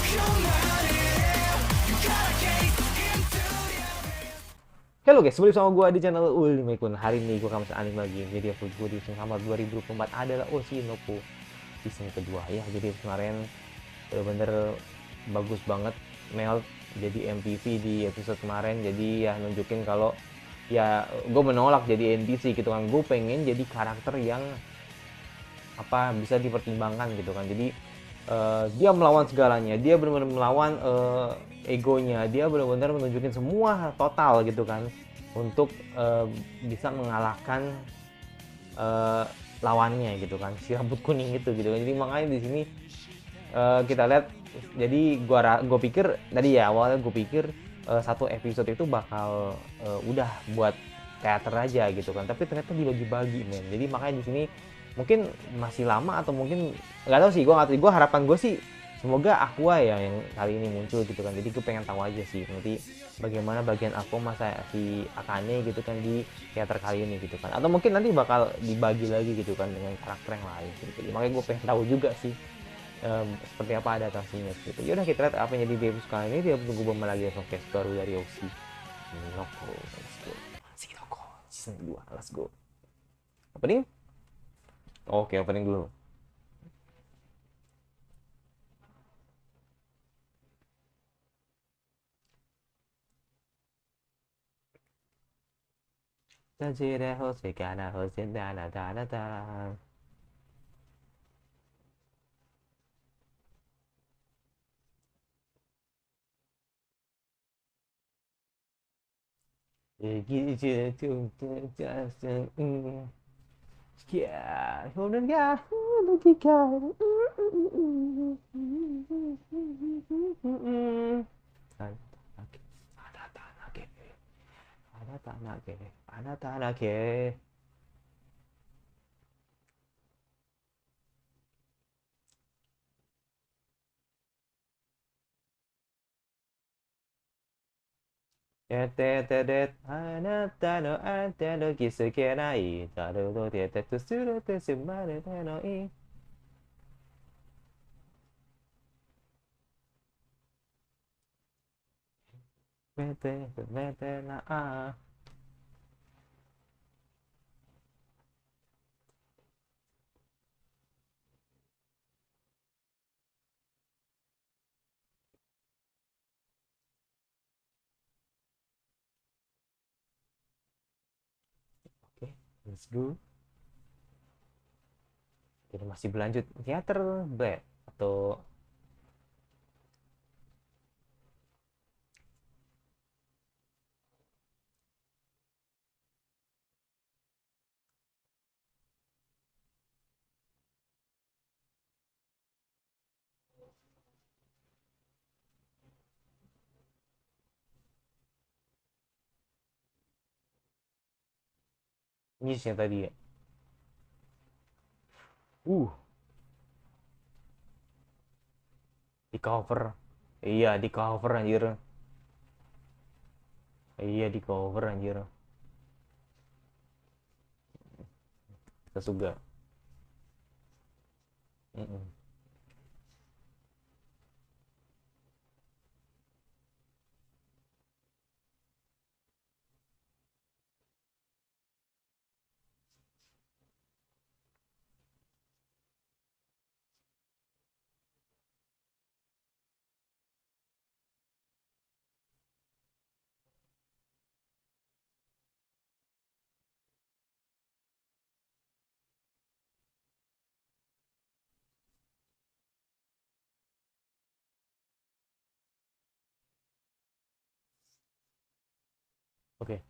Halo guys, kembali sama gue di channel Ultimate. Hari ini gue akan masuk anime lagi. Jadi aku gue di season sama 2024 adalah Oshinoko season kedua ya. Jadi kemarin bener-bener bagus banget Mel jadi MVP di episode kemarin. Jadi ya nunjukin kalau ya gue menolak jadi NPC gitu kan. Gue pengen jadi karakter yang apa bisa dipertimbangkan gitu kan. Jadi dia melawan segalanya, dia benar-benar melawan egonya, dia benar-benar menunjukin semua total gitu kan untuk bisa mengalahkan uh, lawannya gitu kan, si rambut kuning itu gitu kan. Jadi makanya di sini kita lihat, jadi gua pikir tadi ya awalnya gue pikir satu episode itu bakal udah buat teater aja gitu kan, tapi ternyata dibagi-bagi men. Jadi makanya di sini mungkin masih lama atau mungkin nggak tahu sih, gue nggak tahu. Gue harapan gue sih semoga Aqua ya yang kali ini muncul gitu kan. Jadi gue pengen tahu aja sih nanti bagaimana bagian Aqua masa si Akane gitu kan di teater kali ini gitu kan, atau mungkin nanti bakal dibagi lagi gitu kan dengan karakter yang lain gitu. Jadi makanya gue pengen tahu juga sih seperti apa adaptasinya gitu. Yaudah kita lihat apa yang jadi di episode kali ini. Dia tunggu bomba lagi ya, showcase baru dari Oxy Shinoko. Let's go Shinoko season 2, let's go. Opening. Oke, opening dulu. Tajire hose kana hose dana dana dana. Ya, kemudian ya, logika. Ada tanah ke, ada tanah ke, ada tanah ke. Tetetet, anata no ante no kisukerai, taru no tetetu suru te sumare no i. Vete, vete na a. Oke, let's go. Jadi masih berlanjut teater Black atau Nis yang tadi ya. Uh, di cover. Iya, di cover anjir. Iya, di cover anjir. Sasuga. Mm-mm. Oke.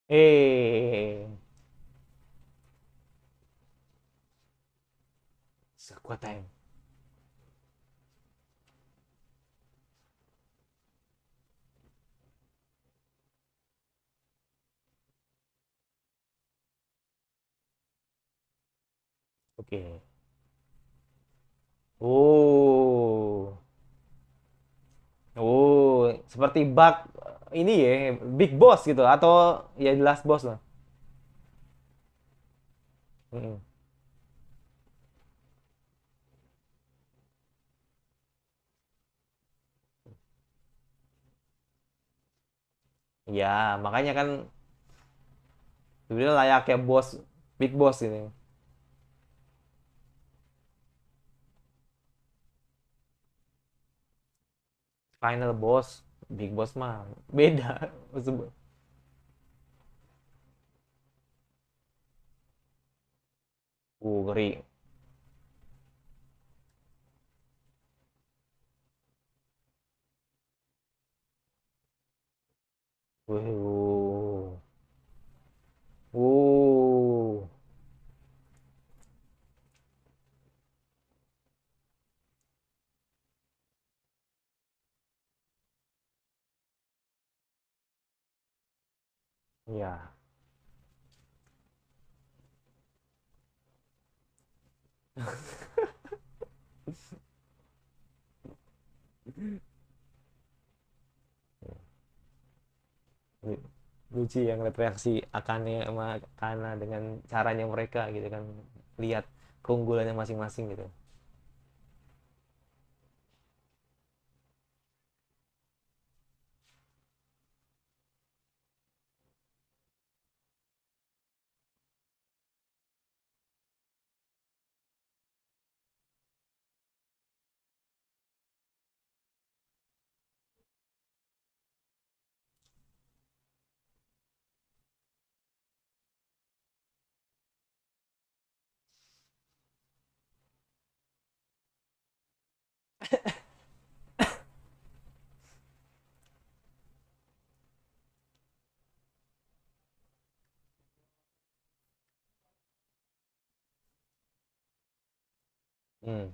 Eh, sekuat time. Oke. Oh. Oh, seperti bug ini ya, Big Boss gitu atau ya The Last Boss lah. Mm-mm. Ya, makanya kan sebenarnya layaknya bos Big Boss ini. Final Boss, Big Boss mah beda. Ngeri. Wuh. Wuh. Ya. Lucu yang ngeliat reaksi Akane sama Kana dengan caranya mereka gitu kan. Lihat keunggulannya masing-masing gitu. Hmm.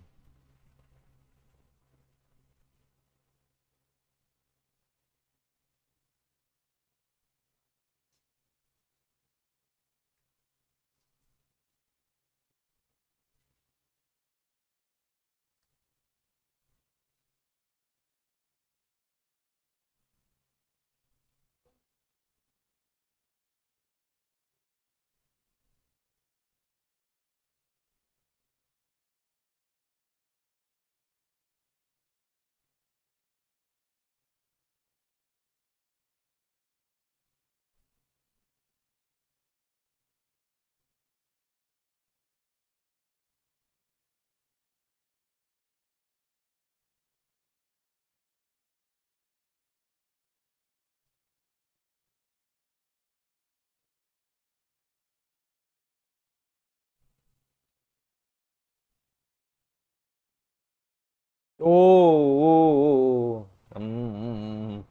Oh. Hmm.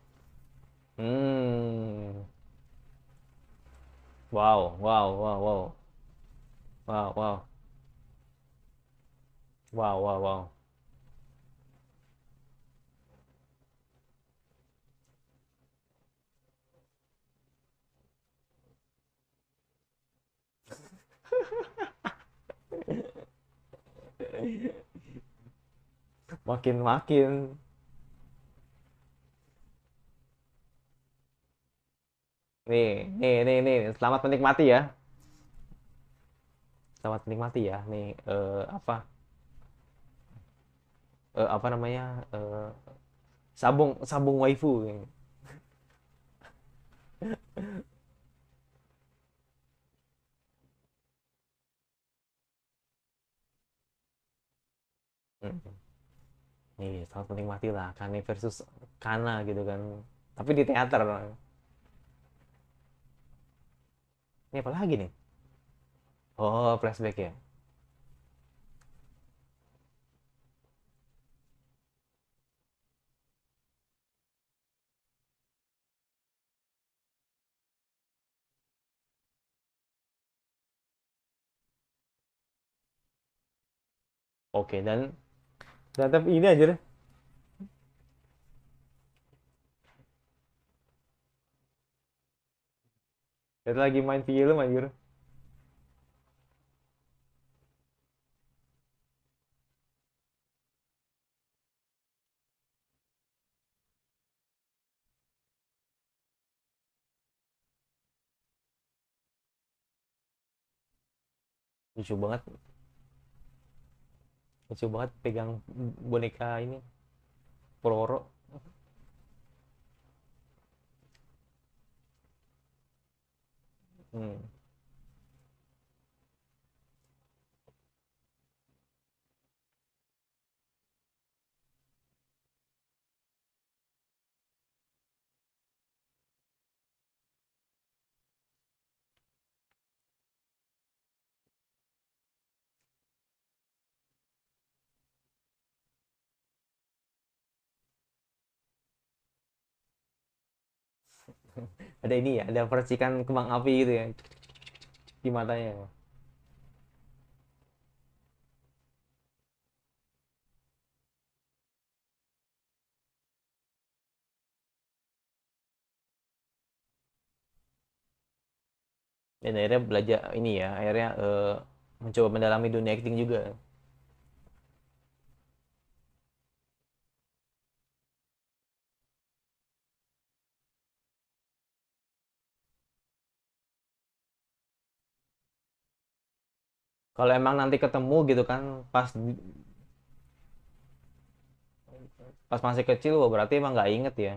Hmm. Wow, wow, wow, wow. Wow, wow. Wow, wow, wow. Makin-makin. Nih. Selamat menikmati ya. Selamat menikmati ya. Nih, apa namanya? Sabung sabung waifu. Hmm. Nih, selamat menikmati lah. Kane versus Kana gitu kan. Tapi di teater. Ini apa lagi nih? Oh, flashback ya. Oke, dan tapi ini aja deh. Kita lagi main film aja. lucu banget, lucu banget pegang boneka ini Pororo. Hmm. Ada ini ya, ada percikan kembang api gitu ya di matanya. Dan akhirnya belajar ini ya, akhirnya mencoba mendalami dunia acting juga. Kalau emang nanti ketemu gitu kan, pas masih kecil, wah berarti emang nggak inget ya,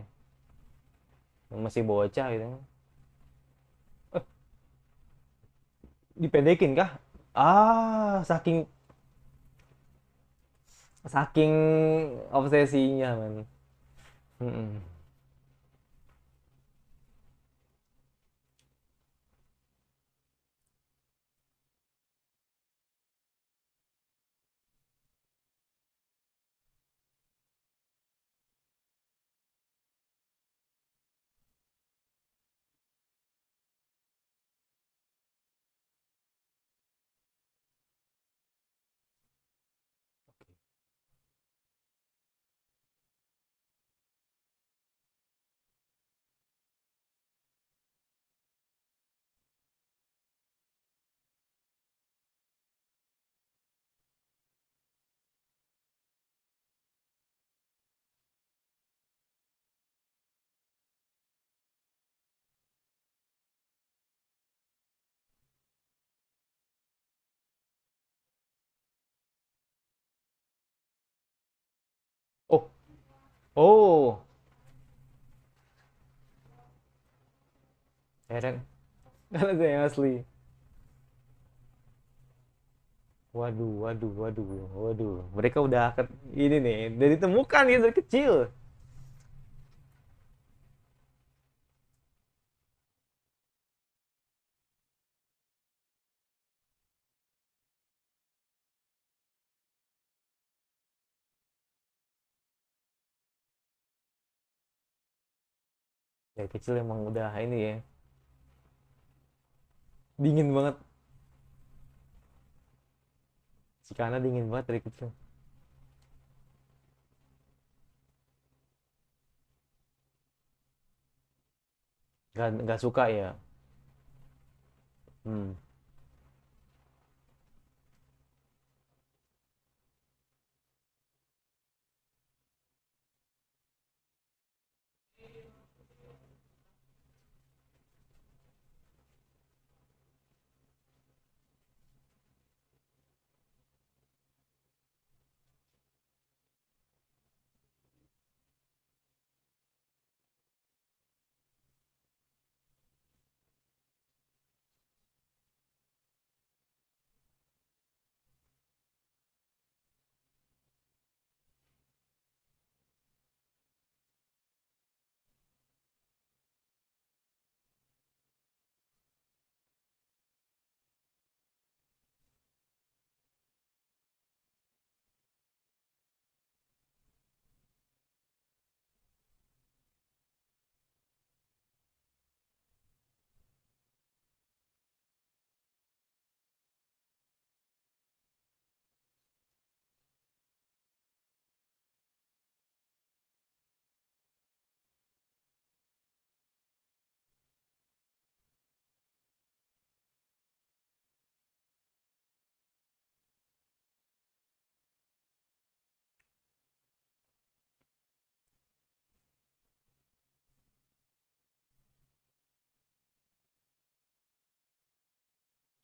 masih bocah gitu. Eh, dipendekin kah? Ah, saking saking obsesinya man. Mm-mm. Oh, oh, heran. Karena saya asli. Waduh, waduh, waduh, waduh. Mereka udah ini nih, dari ditemukan ya dari kecil. Dari kecil emang udah ini ya, dingin banget. Si Kana dingin banget dari kecil. Gak suka ya. Hmm.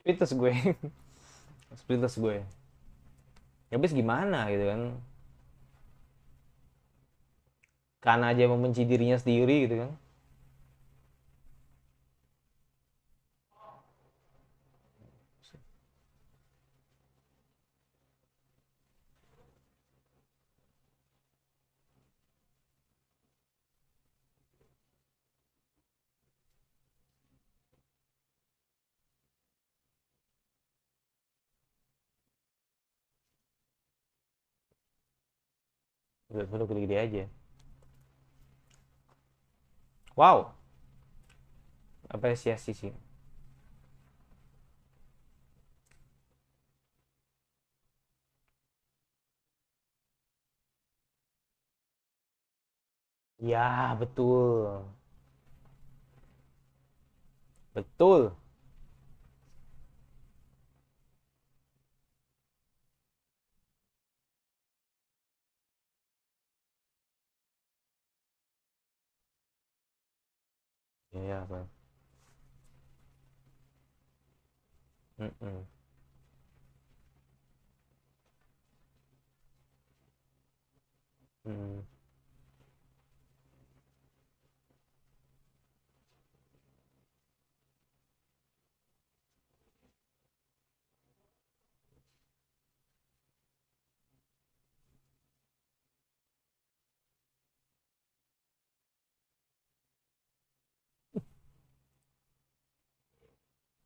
Itu gue. speechless gue. Ya habis gimana gitu kan, karena aja membenci dirinya sendiri gitu kan. Udah gede-gede aja. Wow, apresiasi sih. Ya betul, betul. Iya Bang. Mm-mm. Mm.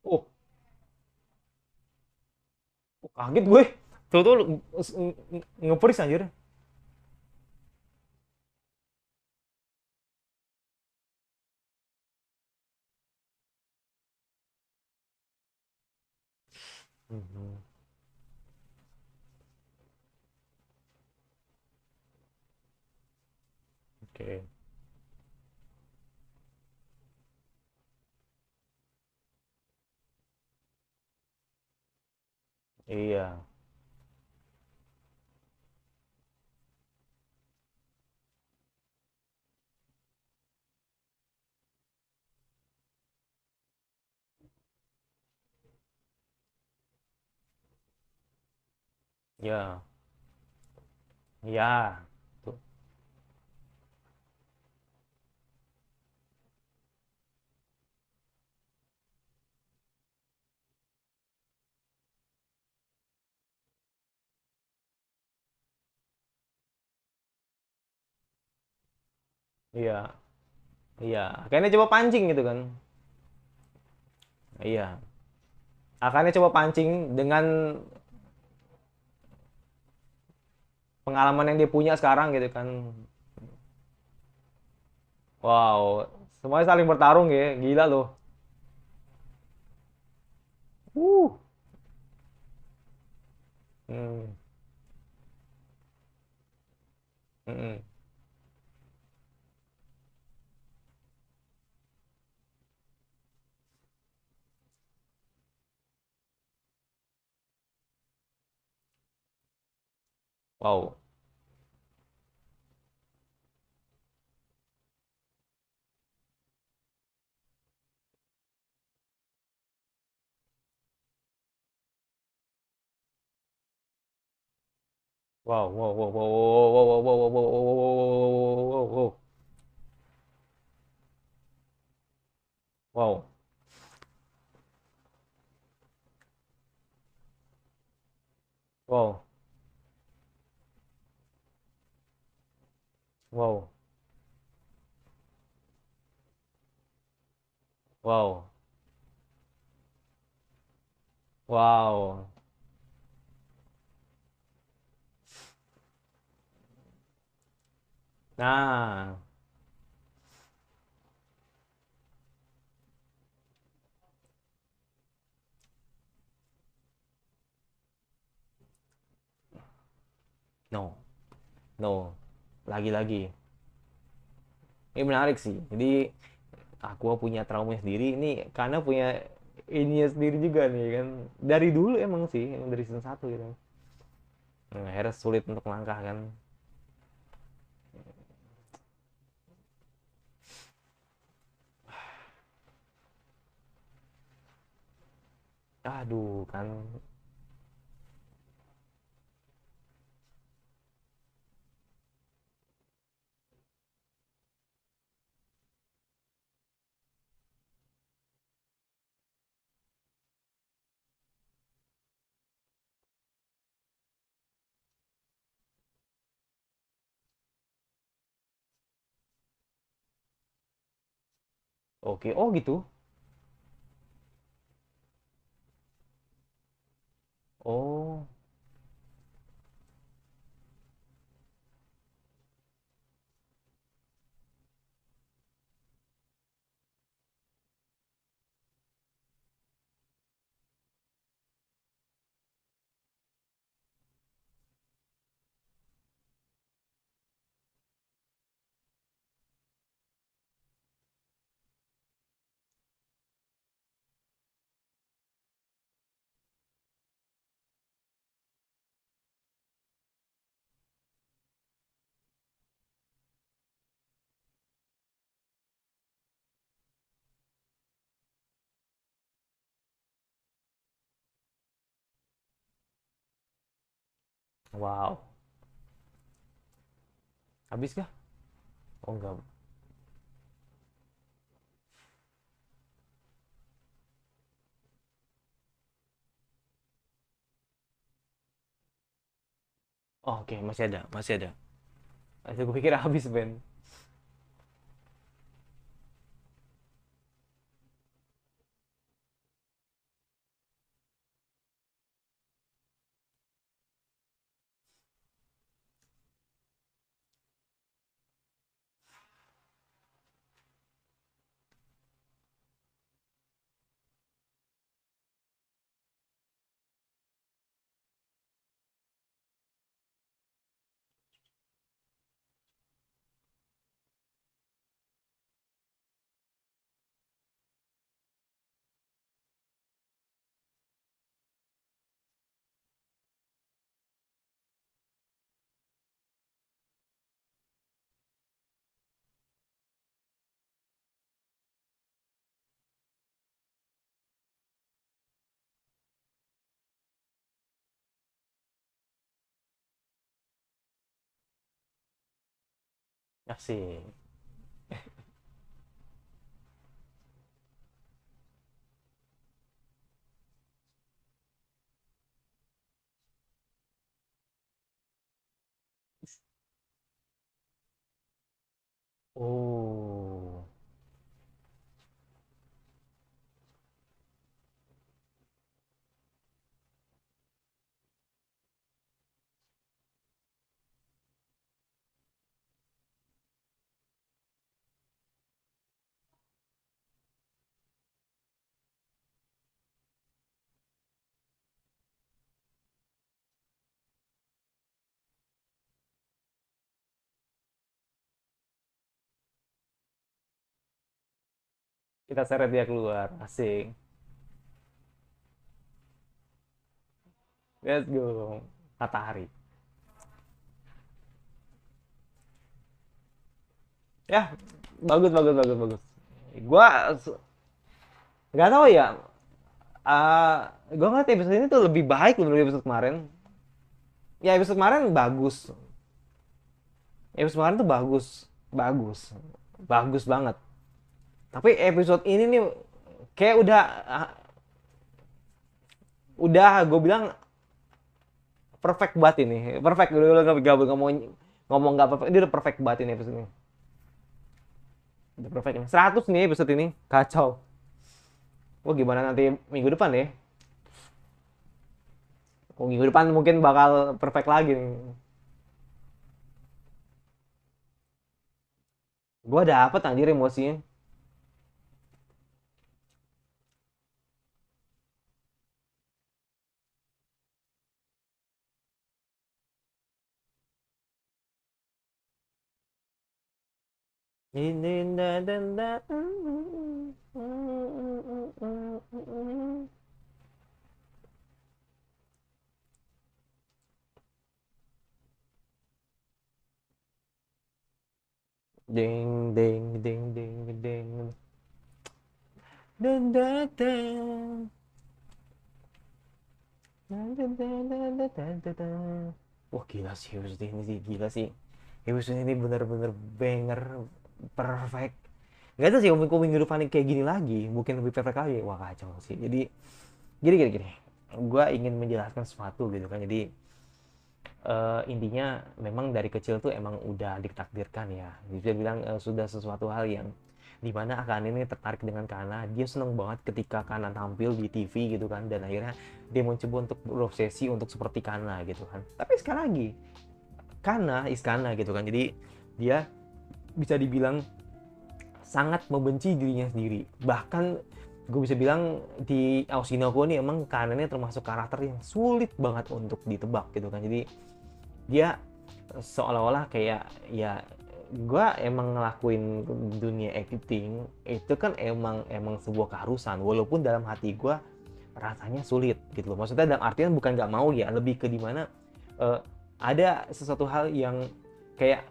Oh, kaget gue. Tuh nge-freeze anjir. Mhm. Oke. Iya. Ya. Ya. Tuh. Iya. Iya. Kayaknya coba pancing gitu kan. Iya. Akhirnya coba pancing dengan pengalaman yang dia punya sekarang gitu kan. Wow. Semuanya saling bertarung ya. Gila loh. Uh. Hmm. Mm-mm. Wow. Wow, wow, wow, wow, wow, wow, wow, wow, wow, wow, wow, wow, wow, wow, wow, wow, wow. Nah, no, no, lagi-lagi. Ini menarik sih. Jadi aku punya trauma sendiri. Ini karena punya ininya sendiri juga nih kan. Dari dulu emang sih, emang dari season satu gitu. Nah, akhirnya sulit untuk langkah kan. Aduh kan. Oke, oh gitu. Oh, wow. Habis kah? Oh enggak. Oh, oke, masih ada, masih ada. Masih gue pikir habis, Ben. Asik. Oh. Kita seret dia keluar. Asik. Let's go. Matahari. Ya, bagus, bagus, bagus, bagus. Gua nggak tahu ya. Gua ngeliat episode ini tuh lebih baik loh dari episode kemarin. Ya, episode kemarin bagus. Episode kemarin tuh bagus. Bagus. Bagus banget. Tapi episode ini nih kayak udah gue bilang perfect banget ini. Perfect. Udah gak ngomong ngomong nggak perfect. Ini udah perfect banget ini episode ini. Udah perfect ini. 100 nih episode ini. Kacau. Wah, gimana nanti minggu depan ya? Oh, minggu depan mungkin bakal perfect lagi nih. Gue dapet anjir emosinya. Ding ding ding ding ding. Dan datang. Wah, gila sih episode ini sih, gila sih. Episode ini bener-bener banger, perfect. Gak ada sih komik minggu depan kayak gini lagi, mungkin lebih perfect lagi. Wah, kacau sih. Jadi gini. Gue ingin menjelaskan sesuatu gitu kan. Jadi intinya memang dari kecil tuh emang udah ditakdirkan ya. Bisa bilang sudah sesuatu hal yang dimana Akane ini tertarik dengan Kana, dia seneng banget ketika Kana tampil di TV gitu kan, dan akhirnya dia mencoba untuk berobsesi untuk seperti Kana gitu kan. Tapi sekali lagi, Kana is Kana gitu kan, jadi dia bisa dibilang sangat membenci dirinya sendiri. Bahkan gue bisa bilang di Oshinoko ini emang Kana ini termasuk karakter yang sulit banget untuk ditebak gitu kan. Jadi dia seolah-olah kayak ya gue emang ngelakuin dunia acting itu kan emang sebuah keharusan, walaupun dalam hati gue rasanya sulit gitu loh. Maksudnya dalam artian bukan nggak mau ya, lebih ke dimana ada sesuatu hal yang kayak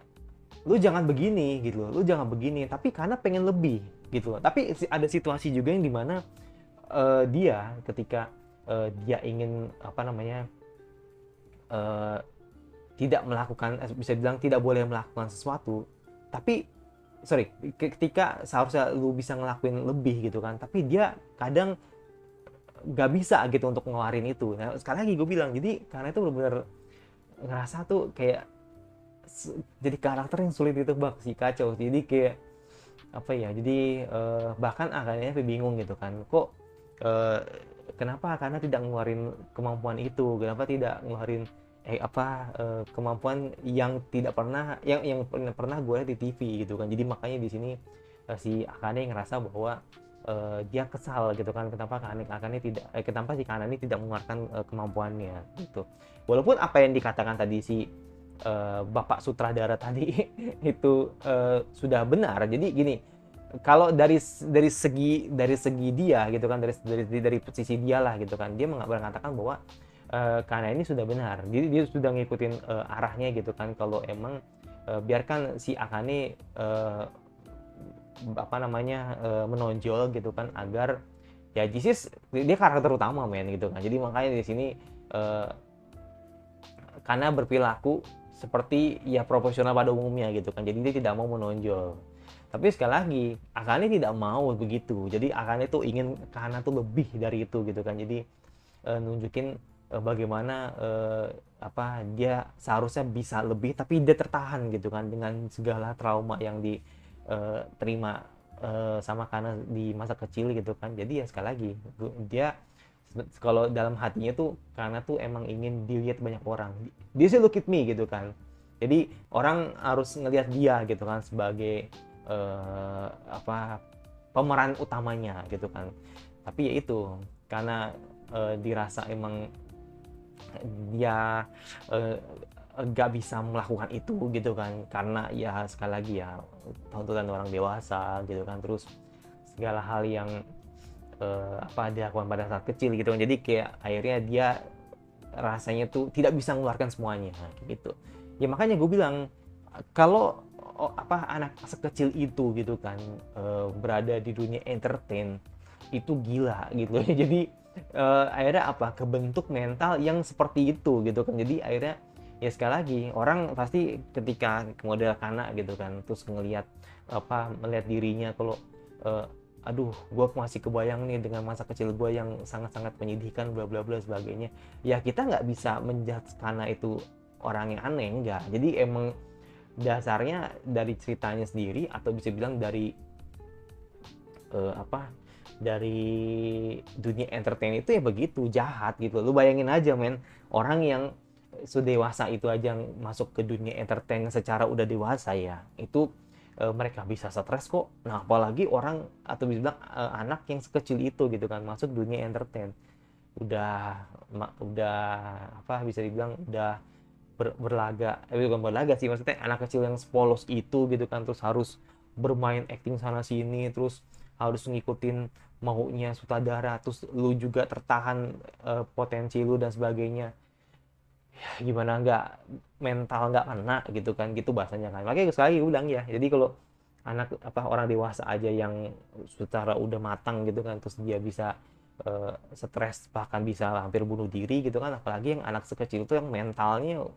lu jangan begini gitu loh, lu jangan begini, tapi karena pengen lebih gitu loh. Tapi ada situasi juga yang dimana dia ketika dia ingin apa namanya uh, tidak melakukan, bisa bilang tidak boleh melakukan sesuatu, tapi sorry, ketika seharusnya lu bisa ngelakuin lebih gitu kan, tapi dia kadang gak bisa gitu untuk ngeluarin itu. Nah sekali lagi gue bilang, jadi karena itu benar-benar ngerasa tuh kayak jadi karakter yang sulit ditebak sih, kacau. Jadi kayak apa ya, jadi bahkan akhirnya bingung gitu kan, kok uh, kenapa karena tidak ngeluarin kemampuan itu, kenapa tidak ngeluarin kemampuan yang tidak pernah yang pernah gue lihat di TV gitu kan. Jadi makanya di sini si Akane ngerasa bahwa dia kesal gitu kan, kenapa Akane tidak kenapa si Akane tidak mengeluarkan kemampuannya gitu. Walaupun apa yang dikatakan tadi si Bapak sutradara tadi itu sudah benar. Jadi gini, kalau dari segi dia gitu kan, dari sisi dia lah gitu kan, dia mengatakan bahwa karena ini sudah benar, jadi dia sudah ngikutin arahnya gitu kan, kalau emang biarkan si Akane apa namanya menonjol gitu kan, agar ya Jisis dia karakter utama men gitu kan. Jadi makanya di sini karena berperilaku seperti ya profesional pada umumnya gitu kan, jadi dia tidak mau menonjol. Tapi sekali lagi Akane tidak mau begitu, jadi Akane tuh ingin Kana tuh lebih dari itu gitu kan. Jadi nunjukin bagaimana apa dia seharusnya bisa lebih, tapi dia tertahan gitu kan dengan segala trauma yang diterima sama Kana di masa kecil gitu kan. Jadi ya sekali lagi dia kalau dalam hatinya tuh karena tuh emang ingin dilihat banyak orang, dia sih look at me gitu kan, jadi orang harus ngelihat dia gitu kan sebagai apa pemeran utamanya gitu kan. Tapi ya itu karena dirasa emang dia gak bisa melakukan itu gitu kan, karena ya sekali lagi ya tuntutan orang dewasa gitu kan, terus segala hal yang apa dilakukan pada saat kecil gitu kan. Jadi kayak akhirnya dia rasanya tuh tidak bisa mengeluarkan semuanya gitu ya. Makanya gue bilang kalau apa anak sekecil itu gitu kan berada di dunia entertain itu gila gitu loh. Jadi akhirnya apa kebentuk mental yang seperti itu gitu kan. Jadi akhirnya ya sekali lagi orang pasti ketika model Kana gitu kan, terus ngelihat apa melihat dirinya kalau aduh gue masih kebayang nih dengan masa kecil gue yang sangat-sangat menyedihkan bla bla bla sebagainya, ya kita nggak bisa menjudge karena itu orang yang aneh, enggak. Jadi emang dasarnya dari ceritanya sendiri, atau bisa bilang dari apa dari dunia entertain itu ya begitu jahat gitu. Lu bayangin aja men, orang yang sedewasa itu aja yang masuk ke dunia entertain secara udah dewasa ya, itu mereka bisa stres kok. Nah apalagi orang atau bisa bilang anak yang sekecil itu gitu kan masuk dunia entertain, udah apa bisa dibilang udah berlaga, bukan berlaga sih, maksudnya anak kecil yang sepolos itu gitu kan, terus harus bermain acting sana sini, terus harus ngikutin maunya sutradara, terus lu juga tertahan potensi lu dan sebagainya. Ya, gimana nggak mental nggak kena gitu kan, gitu bahasanya kan. Makanya sekali lagi bilang ya, jadi kalau anak apa orang dewasa aja yang secara udah matang gitu kan, terus dia bisa stres bahkan bisa hampir bunuh diri gitu kan, apalagi yang anak sekecil itu yang mentalnya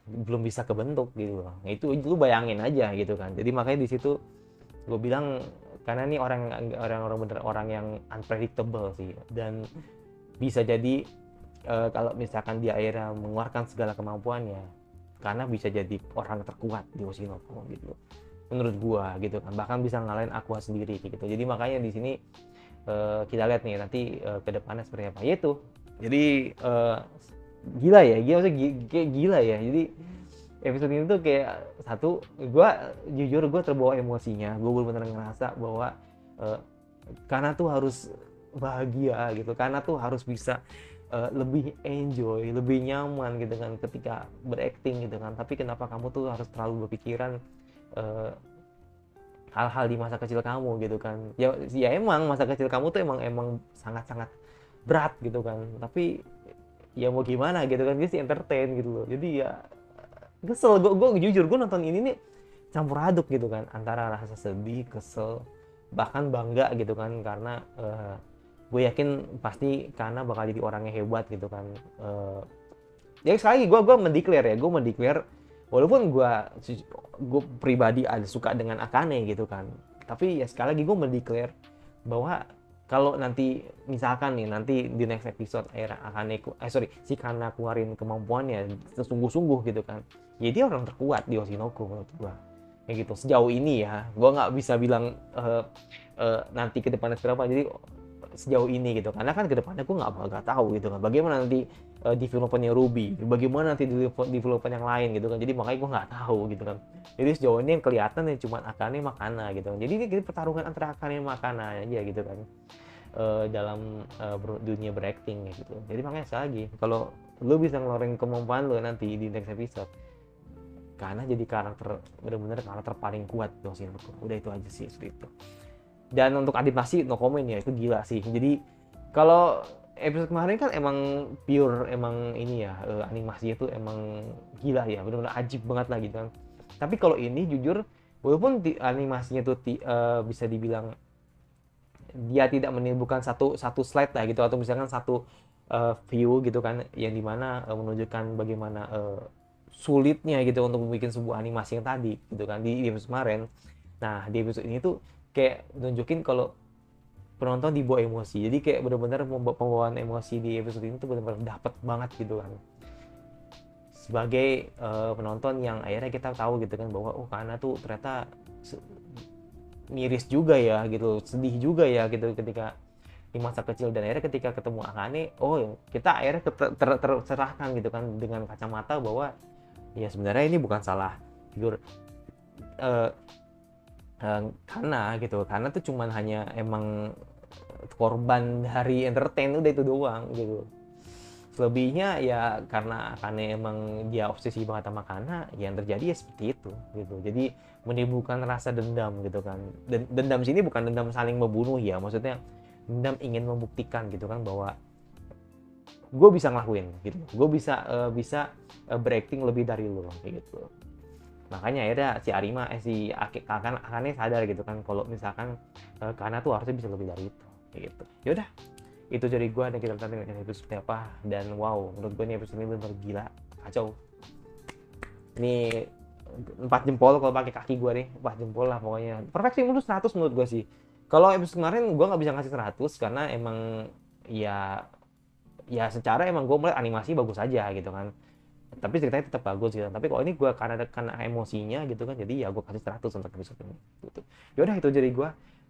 belum bisa kebentuk gitu loh. Itu lu bayangin aja gitu kan. Jadi makanya di situ gue bilang karena ini orang bener orang yang unpredictable sih, dan bisa jadi kalau misalkan dia akhirnya mengeluarkan segala kemampuannya, karena bisa jadi orang terkuat di Oshinoko gitu. menurut gua gitu kan, bahkan bisa ngalahin Aqua sendiri gitu. Jadi makanya di sini kita lihat nih nanti ke depannya seperti apa. Yaitu jadi gila ya, gila maksudnya kayak gila ya. Jadi episode ini tuh kayak satu, gua jujur gua terbawa emosinya. Gua benar-benar ngerasa bahwa uh, karena tuh harus bahagia gitu, karena tuh harus bisa lebih enjoy, lebih nyaman gitu kan ketika berakting gitu kan. Tapi kenapa kamu tuh harus terlalu berpikiran uh, hal-hal di masa kecil kamu gitu kan. Ya emang masa kecil kamu tuh emang sangat-sangat berat gitu kan. Tapi ya mau gimana gitu kan, dia sih entertain gitu loh. Jadi ya kesel, gue jujur gue nonton ini nih campur aduk gitu kan, antara rasa sedih, kesel, bahkan bangga gitu kan, karena gue yakin pasti karena bakal jadi orangnya hebat gitu kan. Ya sekali lagi gue mendeklar ya, gue mendeklar walaupun gue pribadi ada suka dengan Akane gitu kan, tapi ya sekali lagi gue mendeklar bahwa kalau nanti misalkan nih nanti di next episode Akane si Kana keluarin kemampuannya sesungguh-sungguh gitu kan, ya dia orang terkuat di Oshinoko menurut gue kayak gitu sejauh ini ya. Gue nggak bisa bilang nanti ke depannya seperti apa, jadi sejauh ini gitu, karena kan kedepannya gue nggak tahu gitu kan bagaimana nanti developernya Ruby, bagaimana nanti developer yang lain gitu kan. Jadi makanya gue nggak tahu gitu kan. Jadi sejauh ini yang kelihatan ya cuma Akane sama Kana gitu kan. Jadi ini pertarungan antara Akane sama Kana aja gitu kan dalam dunia berakting gitu. Jadi makanya sekali lagi, kalau lu bisa ngeluarin kemampuan lu nanti di next episode, karena jadi karakter bener-bener karakter paling kuat dosin. Udah itu aja sih itu. Dan untuk animasi no comment ya, itu gila sih. Jadi kalau episode kemarin kan emang pure emang ini ya, animasinya tuh emang gila ya, benar-benar ajib banget lah gitu kan. Tapi kalau ini jujur walaupun animasinya tuh bisa dibilang dia tidak menimbulkan satu slide lah gitu, atau misalkan satu view gitu kan yang dimana menunjukkan bagaimana sulitnya gitu untuk membuat sebuah animasi yang tadi gitu kan di episode kemarin. Nah di episode ini tuh kayak nunjukin kalau penonton dibawa emosi. Jadi kayak benar-benar pembawaan emosi di episode ini tuh benar-benar dapet banget gitu kan. Sebagai penonton yang akhirnya kita tahu gitu kan bahwa oh Kana tuh ternyata miris juga ya gitu, sedih juga ya gitu ketika di masa kecil, dan akhirnya ketika ketemu Akane, oh kita akhirnya tercerahkan gitu kan dengan kacamata bahwa ya sebenarnya ini bukan salah figur karena gitu, karena tuh cuman hanya emang korban dari entertain, udah itu doang gitu. Selebihnya ya karena Akane emang dia obsesi banget sama Kana, ya yang terjadi ya seperti itu gitu. Jadi menimbulkan rasa dendam gitu kan. Dendam sini bukan dendam saling membunuh ya, maksudnya dendam ingin membuktikan gitu kan bahwa gue bisa ngelakuin gitu, gue bisa berakting lebih dari lo gitu. Makanya ya si Arima si Akane sadar gitu kan kalau misalkan Kana tuh harusnya bisa lebih dari itu gitu. Yaudah, itu dari gue, dan kita lihat dengan episode seperti apa. Dan wow, menurut gue ini episode ini benar gila, kacau. Ini 4 jempol kalau pakai kaki gue nih, 4 jempol lah pokoknya. Perfeksi menurut 100 menurut gue sih. Kalau episode kemarin gue nggak bisa ngasih 100 karena emang ya secara emang gue melihat animasi bagus aja gitu kan, tapi ceritanya tetap bagus gitu. Tapi kalau ini gue karena emosinya gitu kan, jadi ya gue kasih 100 untuk episode ini gitu. Yaudah, itu jadi gue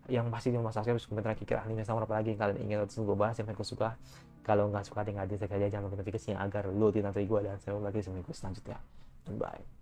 yang pasti di masa subscribe, komentar kira anime sama apa lagi yang kalian ingin terus gue bahas yang kalian suka. Kalau nggak suka tinggal dislike aja, jangan lupa notifikasinya agar lo tidak nanti gue, dan saya lagi seminggu selanjutnya. Bye.